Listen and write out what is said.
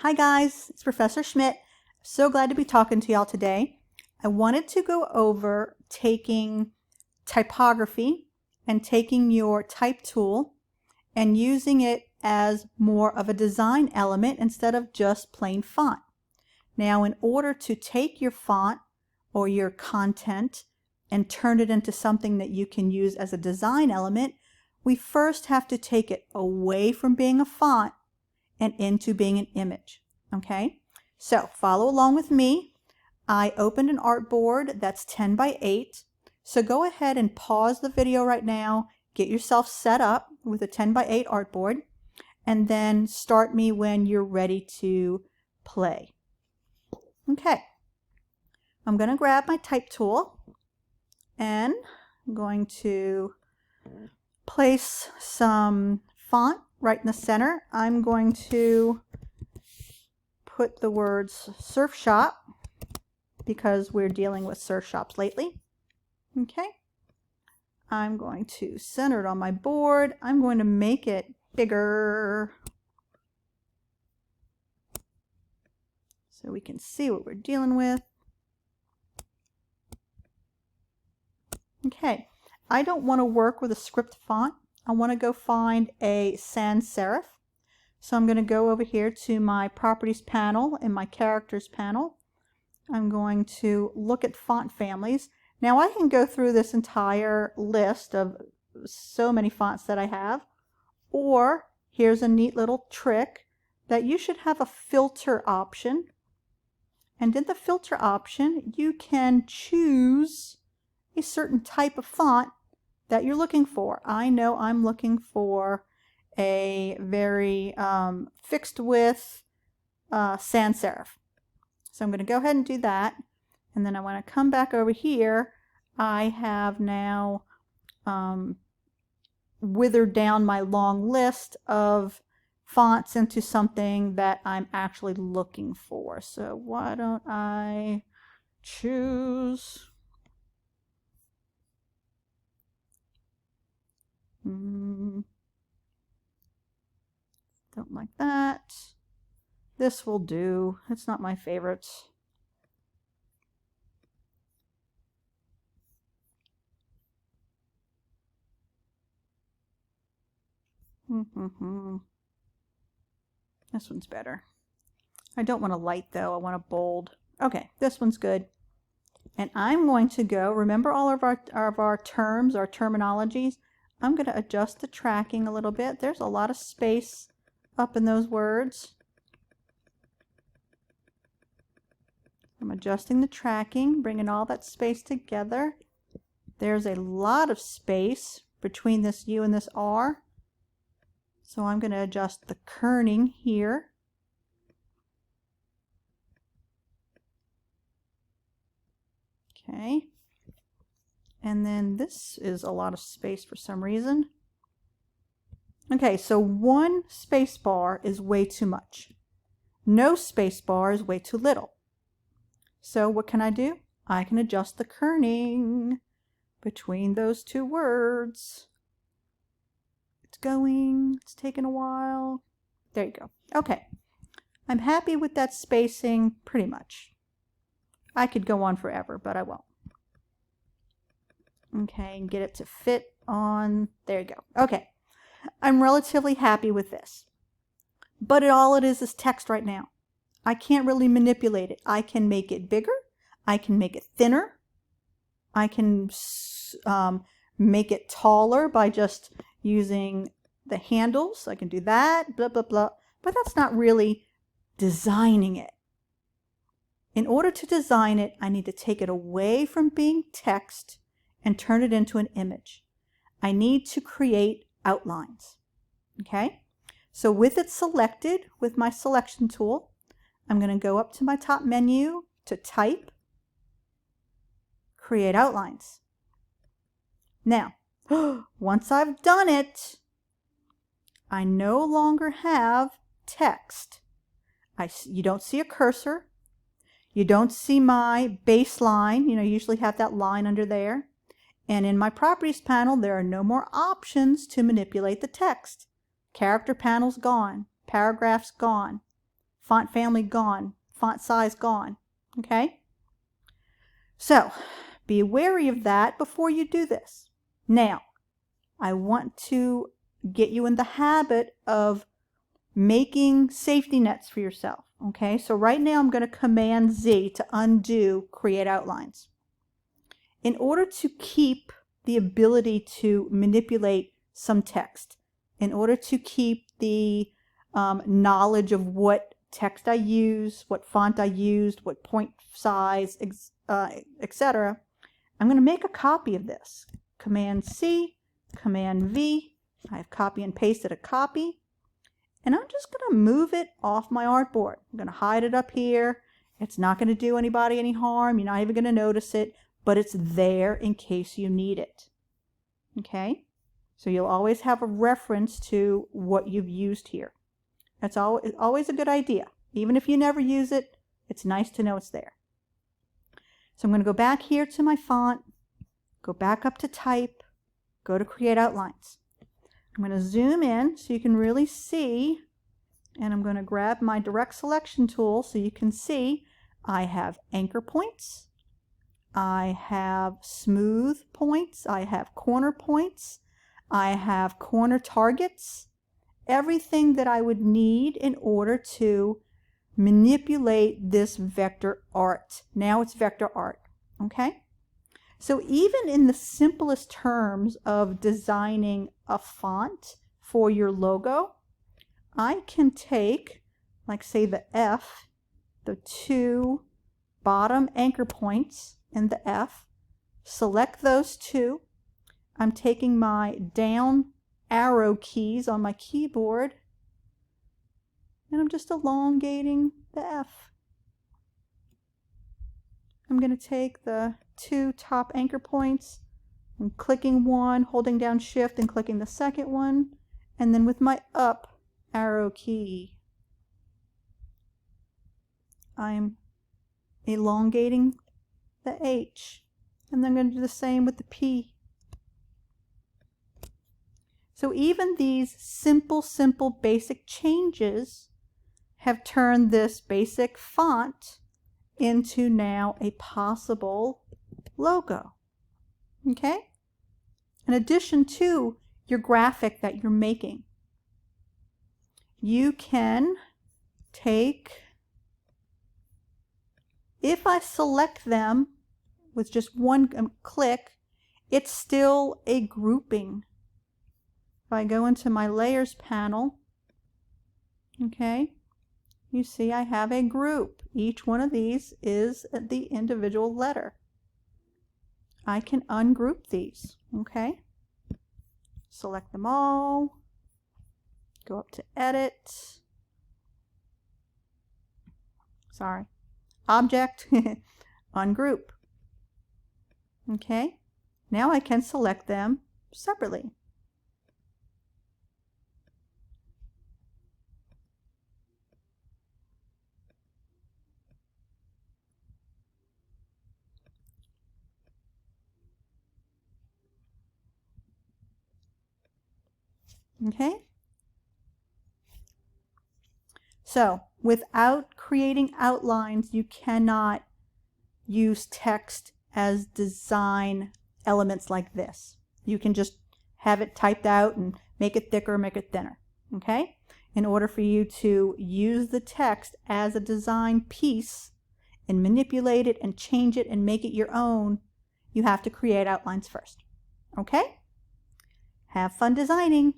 Hi guys, it's Professor Schmidt. So glad to be talking to y'all today. I wanted to go over taking typography and taking your type tool and using it as more of a design element instead of just plain font. Now, in order to take your font or your content and turn it into something that you can use as a design element, we first have to take it away from being a font and into being an image. Okay, so follow along with me. I opened an artboard that's 10 by 8. So go ahead and pause the video right now, get yourself set up with a 10 by 8 artboard, and then start me when you're ready to play. Okay, I'm going to grab my type tool and I'm going to place some font right in the center. I'm going to put the words surf shop because we're dealing with surf shops lately. Okay, I'm going to center it on my board. I'm going to make it bigger so we can see what we're dealing with. Okay, I don't want to work with a script font. I want to go find a sans serif. So I'm going to go over here to my properties panel and my characters panel. I'm going to look at font families. Now I can go through this entire list of so many fonts that I have, or here's a neat little trick that you should have a filter option. And in the filter option, you can choose a certain type of font that you're looking for. I know I'm looking for a very fixed width sans serif. So I'm going to go ahead and do that. And then I want to come back over here. I have now withered down my long list of fonts into something that I'm actually looking for. So why don't I choose don't like that. This will do. It's not my favorite. This one's better. I don't want a light though. I want a bold. Okay, this one's good. And I'm going to go, remember all of our terms, our terminologies? I'm going to adjust the tracking a little bit. There's a lot of space up in those words. I'm adjusting the tracking, bringing all that space together. There's a lot of space between this U and this R. So I'm going to adjust the kerning here. Okay. And then this is a lot of space for some reason. Okay, so one space bar is way too much. No space bar is way too little. So what can I do? I can adjust the kerning between those two words. It's going, it's taking a while. There you go. Okay, I'm happy with that spacing pretty much. I could go on forever, but I won't. Okay, and get it to fit on, there you go. Okay, I'm relatively happy with this. But all it is text right now. I can't really manipulate it. I can make it bigger. I can make it thinner. I can make it taller by just using the handles. I can do that, blah, blah, blah. But that's not really designing it. In order to design it, I need to take it away from being text and turn it into an image. I need to create outlines. Okay? So with it selected, with my selection tool, I'm going to go up to my top menu to type, create outlines. Now, once I've done it, I no longer have text. You don't see a cursor. You don't see my baseline. You usually have that line under there. And in my properties panel, there are no more options to manipulate the text. Character panel's gone. Paragraph's gone. Font family gone. Font size gone. Okay? So, be wary of that before you do this. Now, I want to get you in the habit of making safety nets for yourself. Okay, so right now I'm going to Command Z to undo Create Outlines. In order to keep the ability to manipulate some text, in order to keep the knowledge of what text I use, what font I used, what point size, etc., I'm going to make a copy of this. Command C, Command V. I've copy and pasted a copy. And I'm just going to move it off my artboard. I'm going to hide it up here. It's not going to do anybody any harm. You're not even going to notice it, but it's there in case you need it. Okay? So you'll always have a reference to what you've used here. That's always a good idea. Even if you never use it, it's nice to know it's there. So I'm going to go back here to my font, go back up to Type, go to Create Outlines. I'm going to zoom in so you can really see, and I'm going to grab my direct selection tool so you can see I have anchor points, I have smooth points, I have corner points, I have corner targets, everything that I would need in order to manipulate this vector art. Now it's vector art, okay? So even in the simplest terms of designing a font for your logo, I can take, like say the F, the two bottom anchor points in the F, select those two. I'm taking my down arrow keys on my keyboard, and I'm just elongating the F. I'm going to take the two top anchor points, I'm clicking one, holding down Shift and clicking the second one, and then with my up arrow key, I'm elongating the H, and then I'm going to do the same with the P. So even these simple basic changes have turned this basic font into now a possible logo. Okay? In addition to your graphic that you're making, you can take, if I select them with just one click, it's still a grouping. If I go into my layers panel, okay, you see I have a group. Each one of these is the individual letter. I can ungroup these, okay? Select them all, go up to Edit, Object, Ungroup. Okay, now I can select them separately. Okay? So, without creating outlines, you cannot use text as design elements like this. You can just have it typed out and make it thicker, make it thinner. Okay? In order for you to use the text as a design piece and manipulate it and change it and make it your own, you have to create outlines first. Okay? Have fun designing.